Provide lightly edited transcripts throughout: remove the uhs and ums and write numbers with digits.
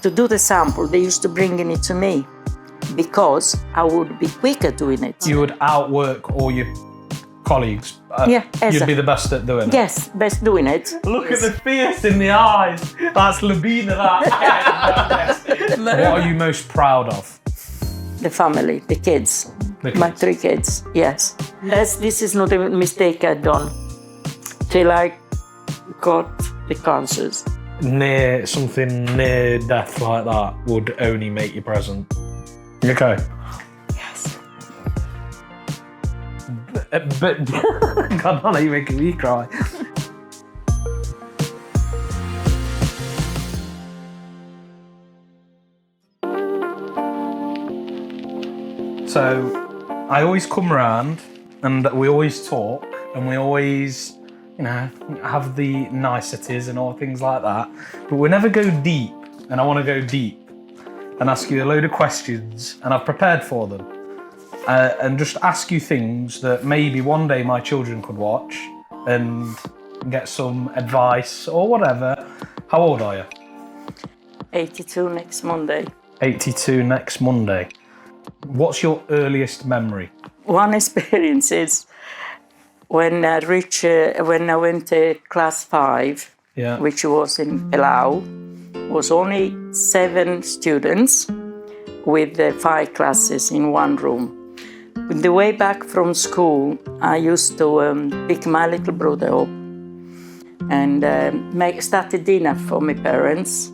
To do the sample, they used to bring it to me because I would be quicker doing it. You would outwork all your colleagues. You'd be the best at doing it. Yes, best doing it. Look at the fierce in the eyes. That's Labina, that. What are you most proud of? The family, the kids. My 3 kids, yes. This is not a mistake I'd done till I got the cancers. Something near death like that would only make you present. Okay. Yes. But God, Nonna, you're making me cry. So, I always come around and we always talk and we always, have the niceties and all things like that. But we never go deep, and I want to go deep and ask you a load of questions, and I've prepared for them. And just ask you things that maybe one day my children could watch and get some advice or whatever. How old are you? 82 next Monday. 82 next Monday. What's your earliest memory? One experience is when I went to class 5, which was in Palau, was only 7 students with 5 classes in one room. On the way back from school, I used to pick my little brother up and start a dinner for my parents.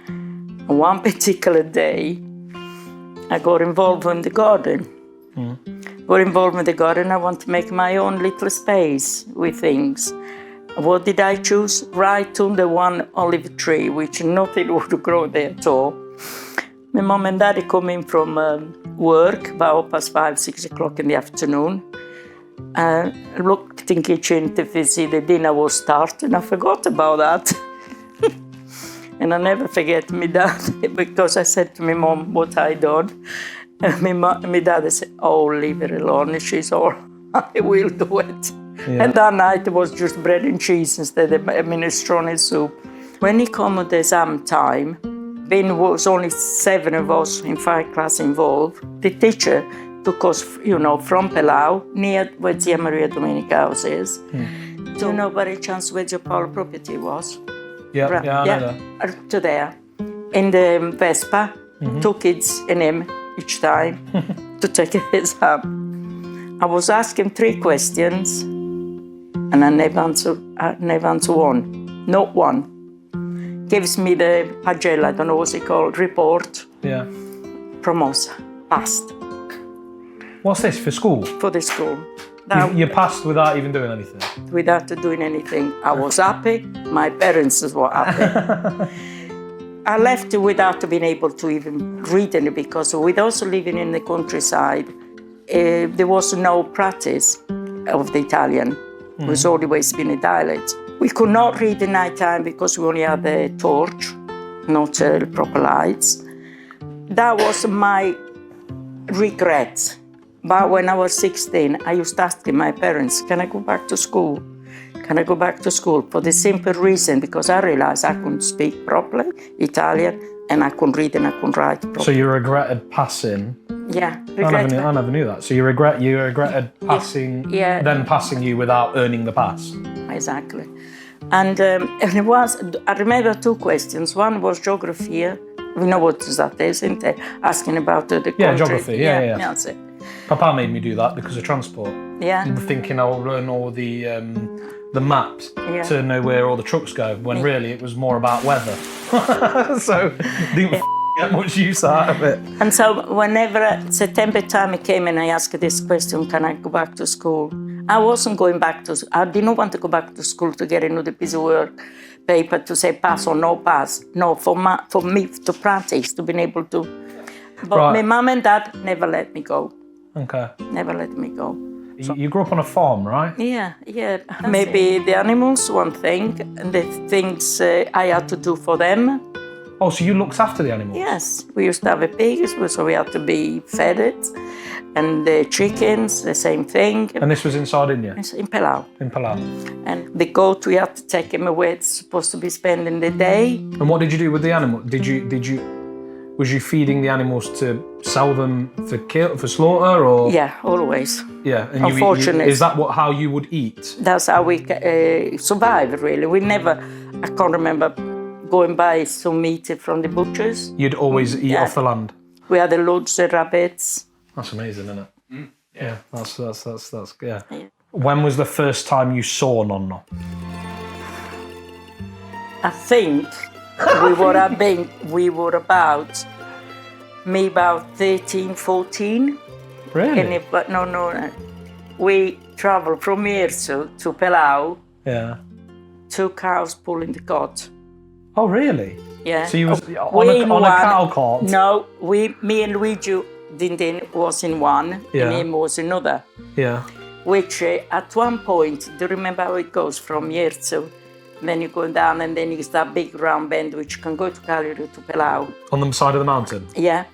And one particular day, I got involved in the garden. Got involved in the garden. I want to make my own little space with things. What did I choose? Right under one olive tree, which nothing would grow there at all. My mom and daddy come in from work about 5, 6 o'clock in the afternoon. I looked in the kitchen to see the dinner was starting. I forgot about that. And I never forget my dad, because I said to my mom what I done. And my dad said, oh, leave her alone, she's all, I will do it. Yeah. And that night it was just bread and cheese instead of minestrone soup. When it came to the exam time, there was only 7 of us in 5 class involved. The teacher took us, from Palau, near where Zia Maria Domenica house is. Do you know by any chance where your Paul property was? Yeah, I know that. To there. In the Vespa, 2 kids and him each time to take his exam. I was asking 3 questions and I never answered one. Not one. Gives me the pagella, I don't know what's it called, report. Yeah. Promosa. Passed. What's this, for school? For the school. You passed without even doing anything? Without doing anything. I was happy. My parents were happy. I left without being able to even read any, because with also living in the countryside, there was no practice of the Italian. It was always been a dialect. We could not read at night time because we only had the torch, not proper lights. That was my regret. But when I was 16, I used to ask my parents, can I go back to school? Can I go back to school? For the simple reason, because I realized I couldn't speak properly Italian, and I couldn't read and I couldn't write properly. So you regretted passing? Yeah. I never knew that. So you regretted passing, then passing you without earning the pass? Exactly. And it was, I remember 2 questions. One was geography. We know what that is, isn't it? Asking about the country. Yeah, geography, yeah. That's it. Papa made me do that because of transport. Yeah. Thinking I'll learn all the maps to know where all the trucks go, when really it was more about weather. So didn't get much use out of it. And so whenever September time came and I asked this question, can I go back to school? I wasn't going back to school. I didn't want to go back to school to get another piece of work paper to say pass or no pass. No, for me to practice, to be able to. But my mum and dad never let me go. Okay. Never let me go. So, you grew up on a farm, right? Yeah. Maybe the animals, one thing, and the things I had to do for them. Oh, so you looked after the animals? Yes. We used to have a pig, so we had to be fed it. And the chickens, the same thing. And this was in Sardinia? It's in Palau. In Palau. And the goat, we had to take him away. It's supposed to be spending the day. And what did you do with the animal? Was you feeding the animals to sell them for slaughter, or? Yeah, always. Yeah, and unfortunately, is that how you would eat? That's how we survived, really. We never, I can't remember going buy some meat from the butchers. You'd always eat off the land. We had loads of rabbits. That's amazing, isn't it? Yeah, that's yeah. When was the first time you saw Nonna? I think we were about 13, 14. Really? But no. We traveled from Yerso to Palau. Yeah. 2 cows pulling the cart. Oh, really? Yeah. So you was on a cattle cart? No, me and Luigi was in one, and him was another. Yeah. Which at one point, do you remember how it goes from Yerso? Then you go down, and then it's that big round bend which can go to Cagliari to Palau. On the side of the mountain? Yeah.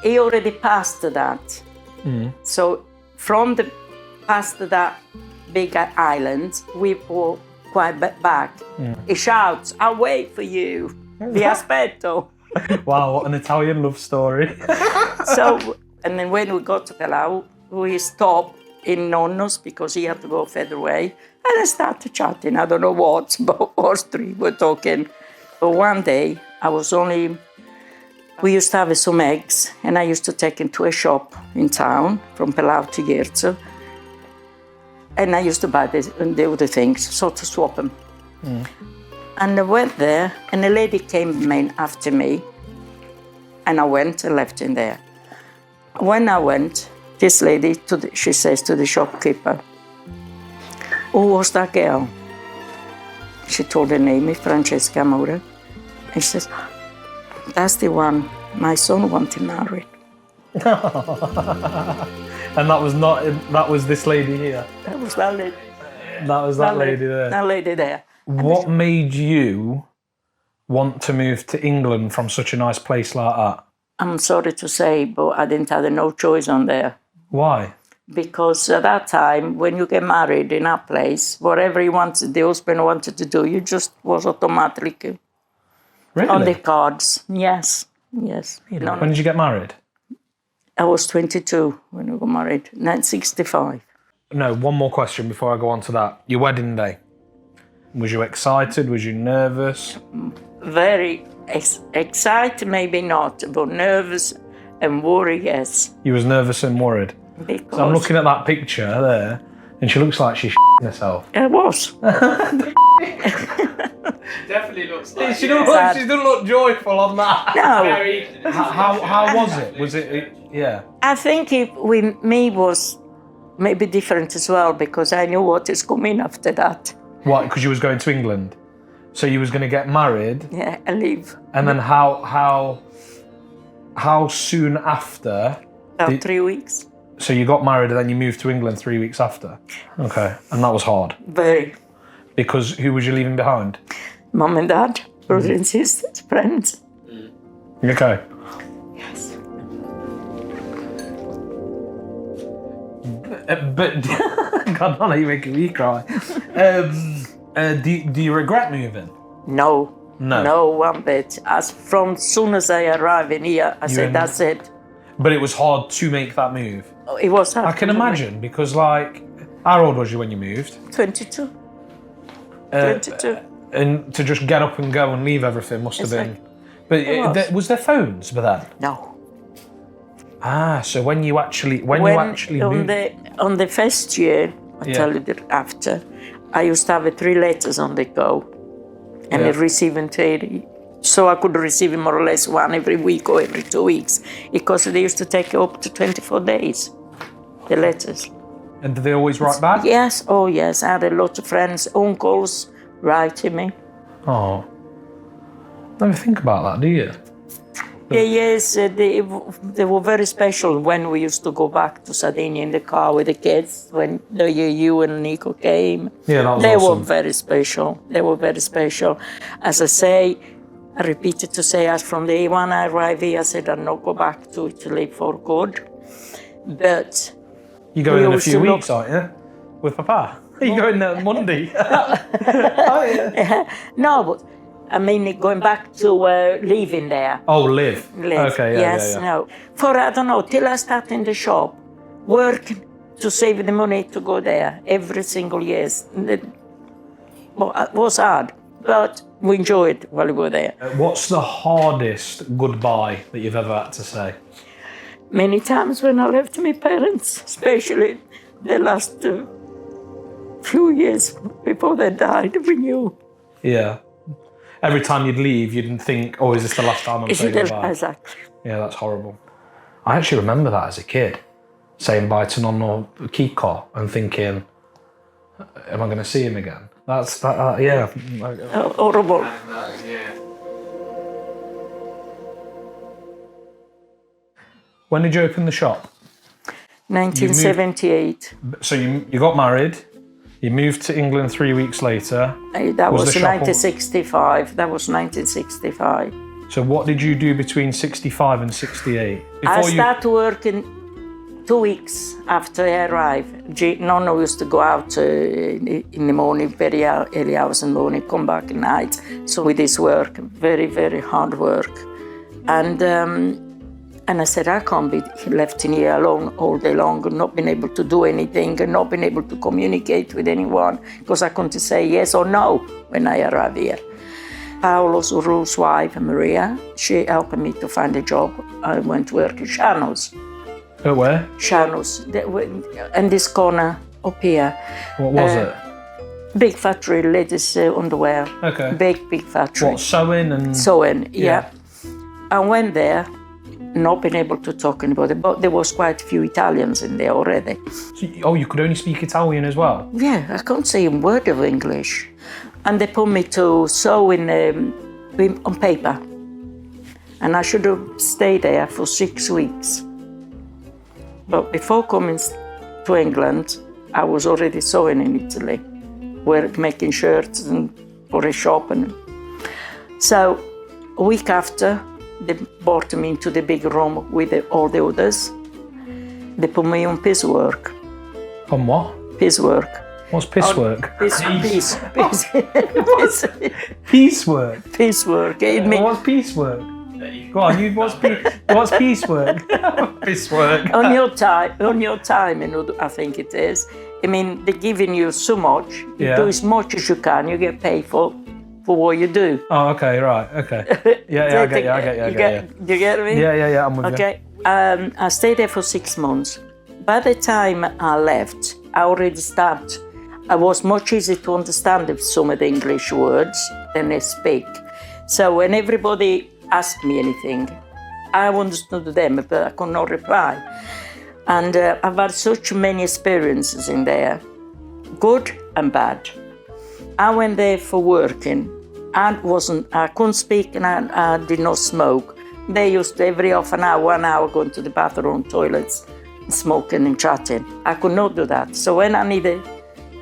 He already passed that. So from past that big island, we were quite back. He shouts, "I'll wait for you. Vi aspetto." Wow, what an Italian love story. So, and then when we got to Palau, we stopped in Nonno's because he had to go further away. And I started chatting, I don't know what, but us three were talking. But one day, we used to have some eggs, and I used to take him to a shop in town, from Palau to Yerso. And I used to buy the other things, so to swap them. And I went there, and a lady came in after me, and I went and left him there. When I went, this lady, she says to the shopkeeper, "Who was that girl?" She told her name, Francesca Mura. And she says, "That's the one my son wanted married." And that was this lady here? That was that lady. That was that lady there? That lady there. What made you want to move to England from such a nice place like that? I'm sorry to say, but I didn't have no choice on there. Why? Because at that time, when you get married in that place, whatever the husband wanted to do, you just was automatically on the cards. Yes. When did you get married? I was 22 when we got married, 1965. No, one more question before I go on to that. Your wedding day. Was you excited? Was you nervous? Very excited, maybe not, but nervous and worried, yes. You was nervous and worried? Because so I'm looking at that picture there, and she looks like she's herself. I was. Definitely looks like she doesn't look joyful on that. No. How was it? Was it, yeah? I think with me was maybe different as well, because I knew what is coming after that. What, because you was going to England? So you was going to get married? Yeah, and leave. And then how soon after? About 3 weeks. So you got married and then you moved to England 3 weeks after? Okay, and that was hard? Very. Because who was you leaving behind? Mum and Dad, brothers and sisters, friends. Okay. Yes. But God, Nonna, you're making me cry. Do you regret moving? No. No, one bit. Soon as I arrived in here, I said, that's it. But it was hard to make that move. It was hard. I can imagine, because how old was you when you moved? 22. 22. And to just get up and go and leave everything must have been. But was there phones by then? No. So when you actually moved. On the first year, I tell you that after, I used to have 3 letters on the go, and receiving 30. So I could receive more or less one every week or every 2 weeks, because they used to take up to 24 days, the letters. And did they always write back? Yes, oh yes. I had a lot of friends, uncles writing me. Oh. Never think about that, do you? Yes, they were very special when we used to go back to Sardinia in the car with the kids, when you and Nico came. Yeah, that was They awesome. were very special. They were very special. As I say, I repeated to say, as from the day when I arrived here, I said I'll not go back to Italy for good. But you're going we in a also few weeks, aren't you? With Papa? Are you going there Monday? Oh, yeah. No, but I mean going back to living there. Oh, live. Live. Okay, yeah, Yes, yeah. no. For, I don't know, till I start in the shop, working to save the money to go there every single year. Well, it was hard, but we enjoyed while we were there. What's the hardest goodbye that you've ever had to say? Many times when I left my parents, especially the last few years before they died, we knew. Yeah. Every time you'd leave, you didn't think, oh, is this the last time I'm saying goodbye? Exactly. Yeah, that's horrible. I actually remember that as a kid, saying bye to Nonna Kiko and thinking, am I going to see him again? That's, yeah. Horrible. Yeah. When did you open the shop? 1978. So you got married, you moved to England 3 weeks later. That was 1965. That was 1965. So what did you do between 65 and 68? I started working 2 weeks after I arrived. Nonna used to go out in the morning, very early hours in the morning, come back at night. So with this work, very, very hard work. And I said, I can't be left in here alone all day long and not being able to do anything and not being able to communicate with anyone because I couldn't say yes or no when I arrived here. Paolo's Rule's wife, Maria, she helped me to find a job. I went to work in Shanos. At where? Shanos, and this corner up here. What was it? Big factory, ladies' underwear. Okay. Big factory. What, sewing and... Sewing, yeah. I went there, not being able to talk anybody, but there was quite a few Italians in there already. So, you could only speak Italian as well? Yeah, I can't say a word of English. And they put me to sew on paper. And I should have stayed there for 6 weeks. But before coming to England, I was already sewing in Italy, making shirts and for a shop. So a week after, they brought me into the big room with all the others. They put me on piecework. On what? Piecework. What's piecework? Piecework. Piecework? What's piecework? Go on, what's piecework? Piecework. On your time, I think it is. I mean, they're giving you so much. You do as much as you can. You get paid for what you do. Oh, okay, right, okay. Yeah, I get you. Do you get me? Yeah, I'm with you. Okay, I stayed there for 6 months. By the time I left, I already started. I was much easier to understand some of the English words than they speak. So when everybody asked me anything, I understood them, but I could not reply. And I've had such many experiences in there, good and bad. I went there for working. I couldn't speak and I did not smoke. They used to every half an hour, 1 hour, going to the bathroom, toilets, smoking and chatting. I could not do that. So when I needed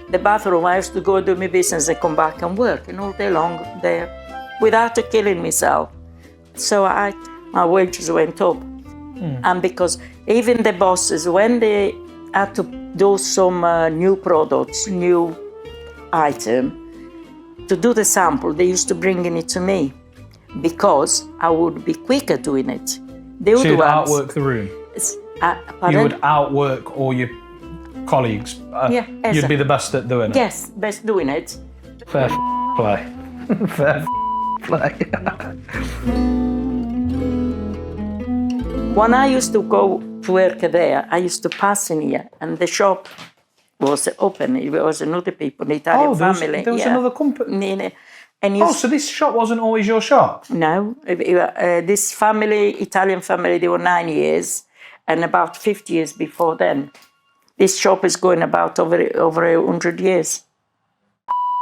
the bathroom, I used to go do my business and come back and work, and all day long there, without killing myself. So my wages went up. And because even the bosses, when they had to do some new products, new item, to do the sample, they used to bring it to me because I would be quicker doing it. So you'd outwork the room? You would outwork all your colleagues? Yeah. You'd be the best at doing it? Yes, best doing it. Fair play. Fair play. When I used to go to work there, I used to pass in here, and the shop was open. It was another people, an Italian family. There was another company? And so this shop wasn't always your shop? No. This family, Italian family, they were 9 years, and about 50 years before then. This shop is going about over 100 years.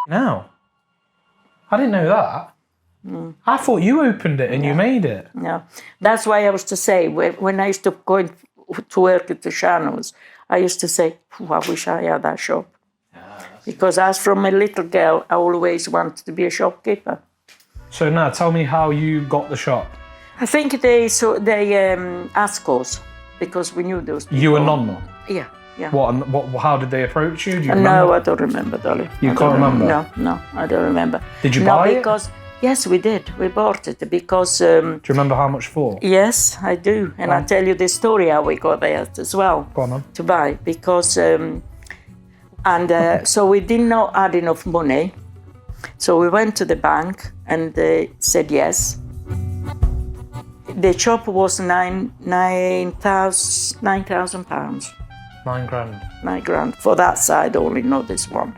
Now? I didn't know that. I thought you opened it and you made it. No. That's why I was to say, when I used to go to work at the Shanos, I used to say, I wish I had that shop. Because as from a little girl, I always wanted to be a shopkeeper. So now, tell me how you got the shop. I think they asked us. because we knew those people. You and Nonna? Yeah, yeah. What? How did they approach you? Do you No, remember? I don't remember, darling. You can't remember? No, I don't remember. Did you no, buy because, Yes, we did. We bought it because... do you remember how much for? Yes, I do. And I'll tell you the story how we got there as well. Go on, then. To buy, because... so we did not have enough money. So we went to the bank and they said yes. The shop was £9,000. £9,000. £9,000 for that side only, not this one.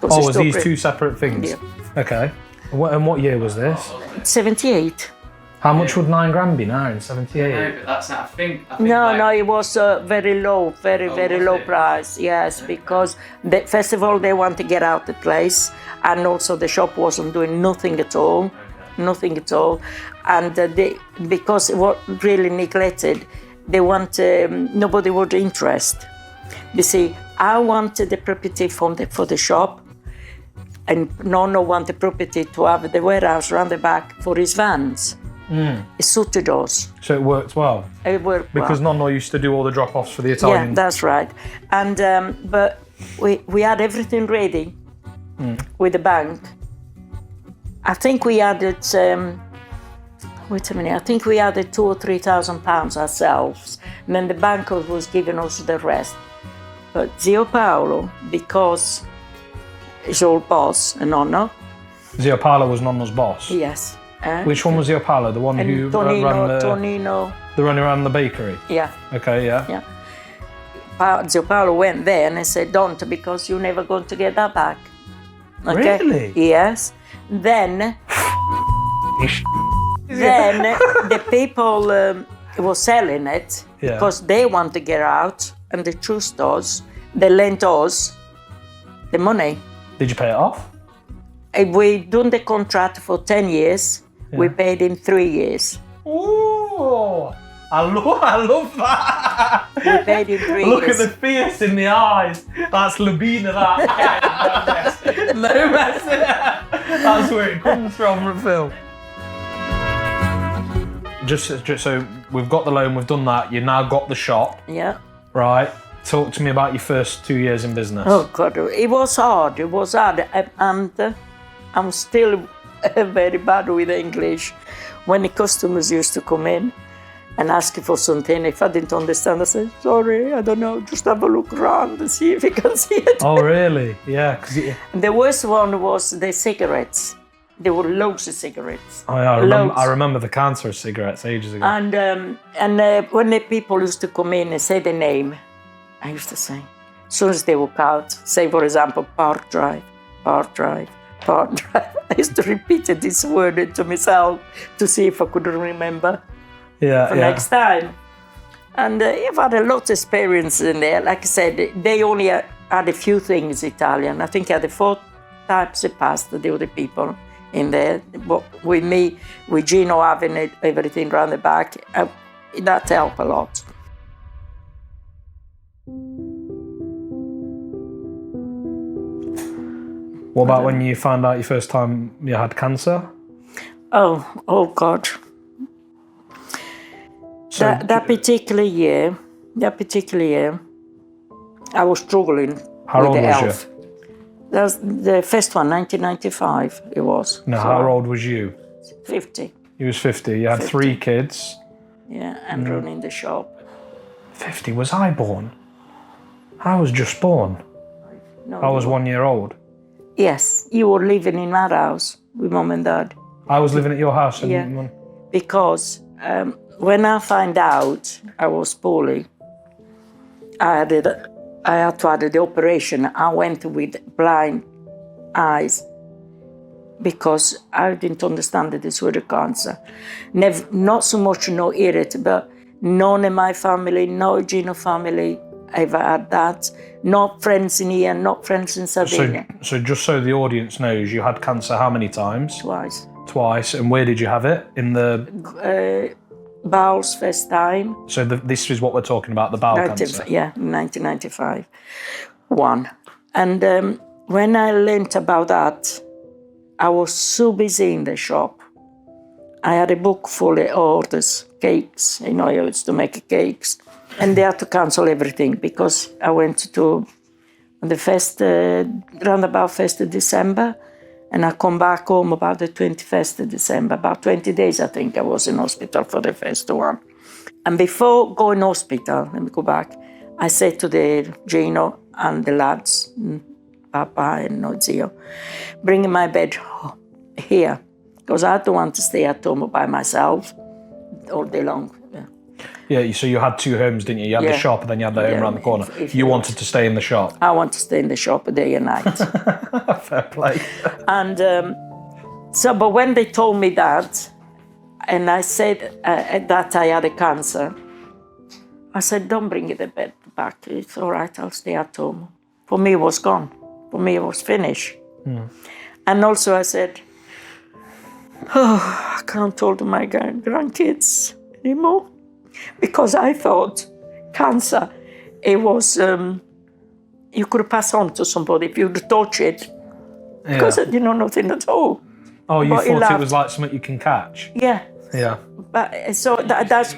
Oh, was these two separate things? Yeah. Okay. And what year was this? 78. How much would £9,000 be now in 78? No, but that's not. I think No, it was very low, very low price. Yes, because first of all they want to get out the place, and also the shop wasn't doing nothing at all, and because what really neglected, they want nobody would interest. You see, I wanted the property for the shop, and Nonna wanted the property to have the warehouse around the back for his vans. It suited us. So it worked well? It worked well. Because Nonna used to do all the drop-offs for the Italian... Yeah, that's right. And but we had everything ready with the bank. I think we added, wait a minute, I think we added £2,000 or £3,000 ourselves. And then the bank was giving us the rest. But Zio Paolo, because he's old boss, and Nonna. Zio Paolo was Nonna's boss? Yes. Which one was Zio Paolo? The one who ran Tonino. The one who ran the bakery? Yeah. Okay, yeah. Zio Paolo went there and I said, don't, because you're never going to get that back. Okay? Really? Yes. Then the people who were selling it, because they want to get out, and they chose us, they lent us the money. Did you pay it off? We done the contract for 10 years. We paid in 3 years. Ooh, I love that. We paid in 3 years. Look at the fierce in the eyes. That's Labina, that. No mess. That's where it comes from, Phil. Just so we've got the loan, we've done that. You've now got the shop. Yeah. Right. Talk to me about your first 2 years in business. Oh God, it was hard. And I'm still very bad with English. When the customers used to come in and ask for something, if I didn't understand, I said, sorry, I don't know, just have a look around and see if you can see it. Oh, really? Yeah. The worst one was the cigarettes. There were loads of cigarettes. Oh, yeah, I remember the counter of cigarettes ages ago. And when the people used to come in and say the name, I used to say, as soon as they walk out, say, for example, Park Drive. I used to repeat this word to myself to see if I could remember for next time. And I've had a lot of experience in there. Like I said, they only had a few things Italian. I think I had 4 types of pasta, the other people in there. But with me, with Gino having everything around the back, that helped a lot. What about when you found out your first time you had cancer? Oh God. So that particular year, I was struggling with the health. That was the first one, 1995 it was. No, how old was you? 50. You was 50. You had 3 kids. Yeah, and running the shop. 50. Was I born? I was just born. No, I was 1 year old. Yes, you were living in our house with Mum and Dad. I was living at your house? Because when I found out I was poorly, I had to have the operation. I went with blind eyes because I didn't understand that this was a cancer. Not so much no it, but none of my family, no Gino family ever had that. Not friends in here, not friends in Sardinia. So just so the audience knows, you had cancer how many times? Twice. Twice. And where did you have it? In the... bowels first time. So this is what we're talking about, the bowel cancer? Yeah, 1995. One. And when I learned about that, I was so busy in the shop. I had a book full of orders, cakes. You know, I used to make cakes. And they had to cancel everything because I went to the first, roundabout 1st of December, and I come back home about the 21st of December. About 20 days, I think, I was in hospital for the first one. And before going hospital, let me go back, I said to the Gino and the lads, Papa and Zio, bring my bed here, because I don't want to stay at home by myself all day long. Yeah, so you had two homes, didn't you? You had the shop and then you had the home around the corner. You wanted to stay in the shop? I want to stay in the shop day and night. Fair play. And but when they told me that, and I said that I had a cancer, I said, don't bring the bed back. It's all right, I'll stay at home. For me, it was gone. For me, it was finished. And also I said, I can't hold my grandkids anymore. Because I thought cancer, it was, you could pass on to somebody if you'd touch it. Because I didn't know nothing at all. Oh, you thought it was like something you can catch? Yeah. Yeah. But so that's...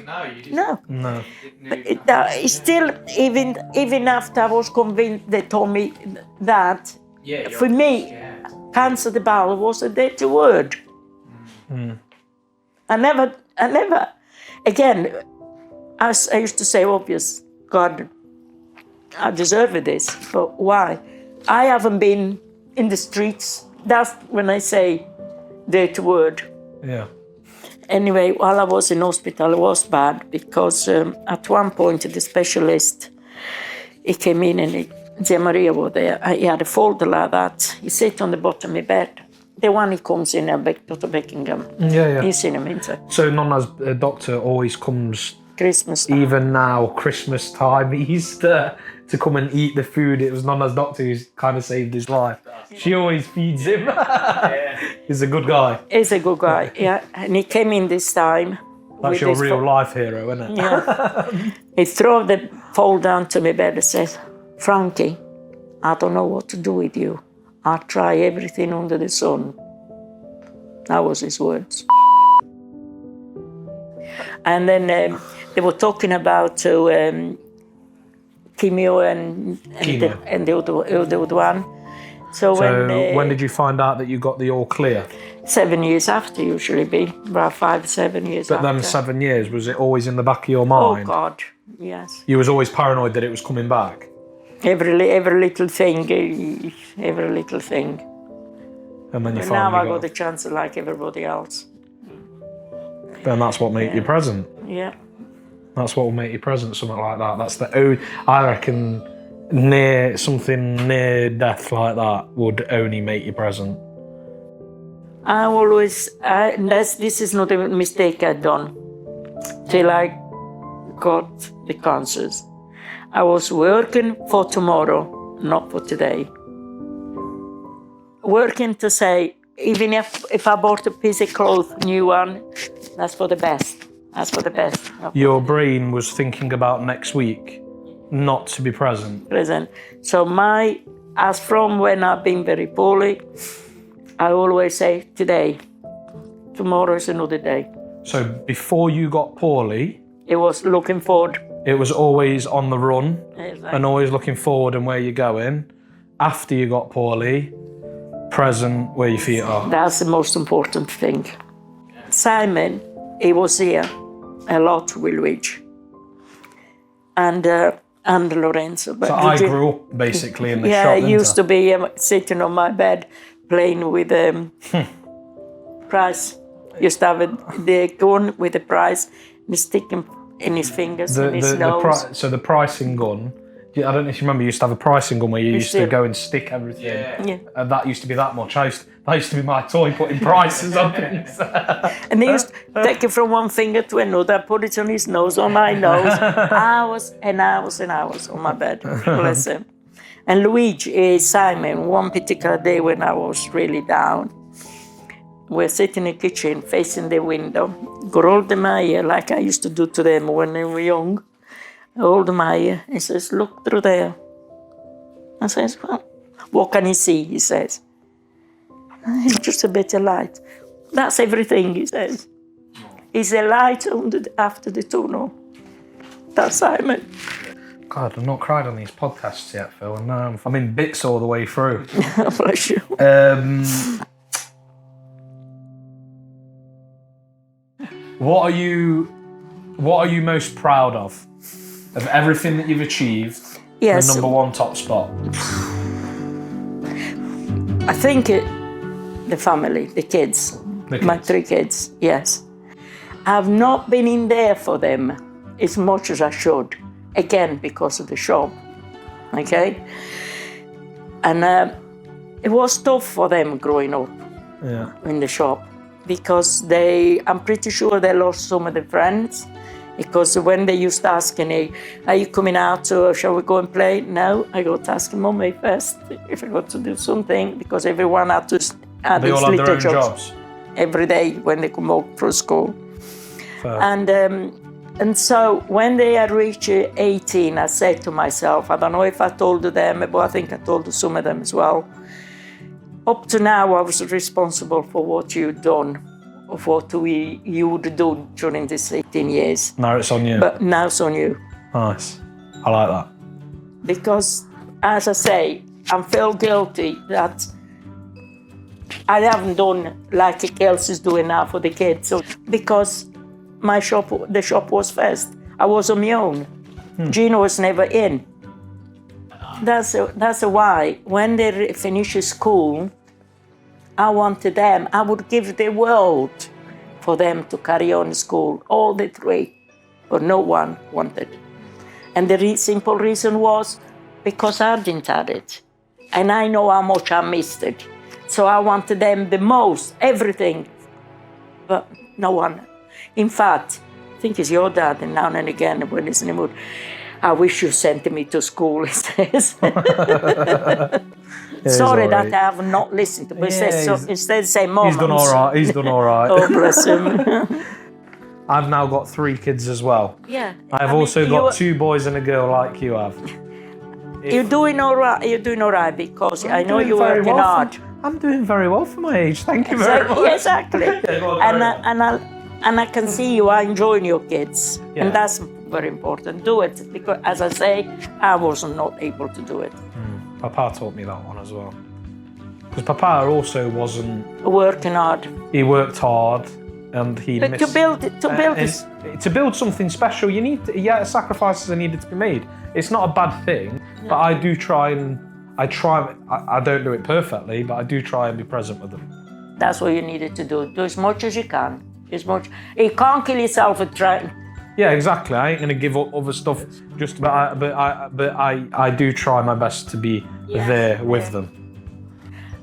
No. But it's still, even after I was convinced, they told me that, for me, cancer the bowel was a dirty word. I never, again, as I used to say, obvious, God, I deserve this, but why? I haven't been in the streets. That's when I say dirty word. Yeah. Anyway, while I was in hospital, it was bad because at one point the specialist, he came in and Zia Maria was there. He had a folder like that. He sat on the bottom of my bed. The one he comes in, Dr. Beckingham. Yeah. He's in a minute. So Nonna's doctor always comes... Christmas time. Even now, Christmas time, Easter, to come and eat the food. It was Nonna's doctor who's kind of saved his life. She always feeds him. He's a good guy. He's a good guy, yeah. And he came in this time. That's your real life hero, isn't it? Yeah. He threw the fold down to my bed and said, Frankie, I don't know what to do with you. I'll try everything under the sun. That was his words. And then they were talking about chemo and the other one. So when did you find out that you got the all clear? 7 years after, usually be about 5, 7 years but after. But then 7 years, was it always in the back of your mind? Oh God, yes. You was always paranoid that it was coming back? Every little thing, every little thing. And then you now I got the chance like everybody else. Then that's what made you present. Yeah. That's what will make you present, something like that. That's I reckon, something near death like that would only make you present. I always, this is not a mistake I'd done till I got the cancers. I was working for tomorrow, not for today. Working to say, even if I bought a piece of cloth, new one, that's for the best. That's for the best. Your brain was thinking about next week, not to be present. So as from when I've been very poorly, I always say today, tomorrow is another day. So before you got poorly, it was looking forward. It was always on the run, exactly. And always looking forward and where you're going. After you got poorly, present where your feet are. That's the most important thing. Simon, he was here a lot with Luigi and Lorenzo. But so I grew up basically in the shop. Yeah, I used to be sitting on my bed playing with prize. Used to have the gun with the prize and stick him in his fingers and his nose. So the pricing gun, I don't know if you remember, you used to have a pricing gun where you used to go and stick everything. Yeah. And that used to be that much. That used to be my toy, putting prices on things. And he used to take it from one finger to another, put it on his nose, on my nose, hours and hours and hours on my bed. Bless him. And Luigi, Simon, one particular day when I was really down, we're sitting in the kitchen facing the window, hold my ear like I used to do to them when they were young. Hold my ear. He says, look through there. I says, well, what can he see? He says, it's just a bit of light. That's everything, he says. Is the light after the tunnel. That's Simon. God, I've not cried on these podcasts yet, Phil, and now I'm in bits all the way through. Bless you. What are you most proud of everything that you've achieved? Yes. The number one top spot. I think the family, the kids. My 3 kids, yes. I've not been in there for them as much as I should, again, because of the shop, okay? And it was tough for them growing up in the shop, because I'm pretty sure they lost some of their friends, because when they used to ask me, are you coming out or shall we go and play? No, I got to ask Mummy first if I got to do something, because everyone had to they all had their own jobs every day when they come home from school. Fair. And so when they had reached 18, I said to myself, I don't know if I told them, but I think I told some of them as well. Up to now, I was responsible for what you'd done, of what you would do during these 18 years. Now it's on you. But now it's on you. Nice. I like that. Because, as I say, I feel guilty that I haven't done like else is doing now for the kids. So, because the shop was first. I was on my own. Gino was never in. That's why when they finish school, I wanted them. I would give the world for them to carry on school, all the 3, but no one wanted. And the simple reason was because I didn't have it, and I know how much I missed it. So I wanted them the most, everything, but no one. In fact, I think it's your dad, and now and again when he's in the mood, I wish you sent me to school, he says. Sorry that I have not listened to him. Instead say, Mom. He's done all right. He's done all right. Oh, bless him. I've now got 3 kids as well. Yeah. I've also got 2 boys and a girl like you have. You're doing all right. You're doing all right because I know you're working hard. I'm doing very well for my age. Thank you very much. Exactly. And I can see you are enjoying your kids, and that's very important. Do it, because as I say, I was not able to do it. Papa taught me that one as well. Because Papa also wasn't working hard. He worked hard, and to build something special, you need sacrifices are needed to be made. It's not a bad thing, but I do try. I don't do it perfectly, but I do try and be present with them. That's what you needed to do. Do as much as you can. You can't kill yourself at trying. Yeah, exactly. I ain't gonna give up other stuff but I do try my best to be there with them.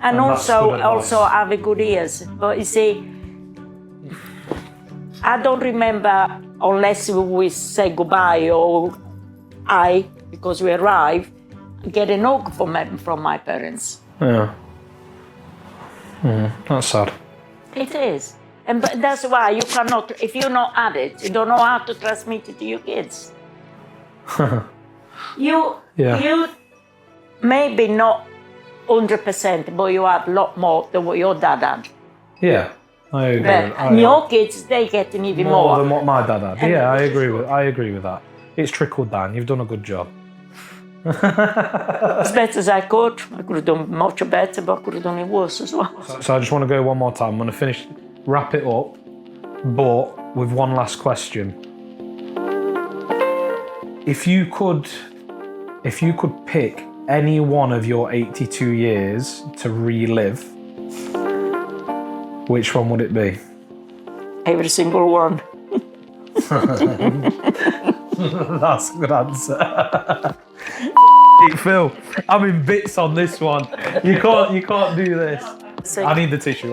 And also have a good ears. But you see, I don't remember unless we say goodbye or because we arrive, get a hug from my parents. Yeah. That's sad. It is. But that's why you cannot, if you're not at it, you don't know how to transmit it to your kids. You maybe not 100%, but you had a lot more than what your dad had. Yeah, I agree. But your kids, they get even more than what my dad had. Yeah, I agree with that. It's trickled down. You've done a good job. As better as I could. I could have done much better, but I could have done it worse as well. So I just want to go one more time. I'm going to wrap it up, but with one last question. If you could pick any one of your 82 years to relive, which one would it be? Every single one. That's a good answer. Phil, I'm in bits on this one. You can't do this. I need the tissue,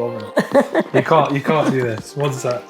you can't do this. One sec.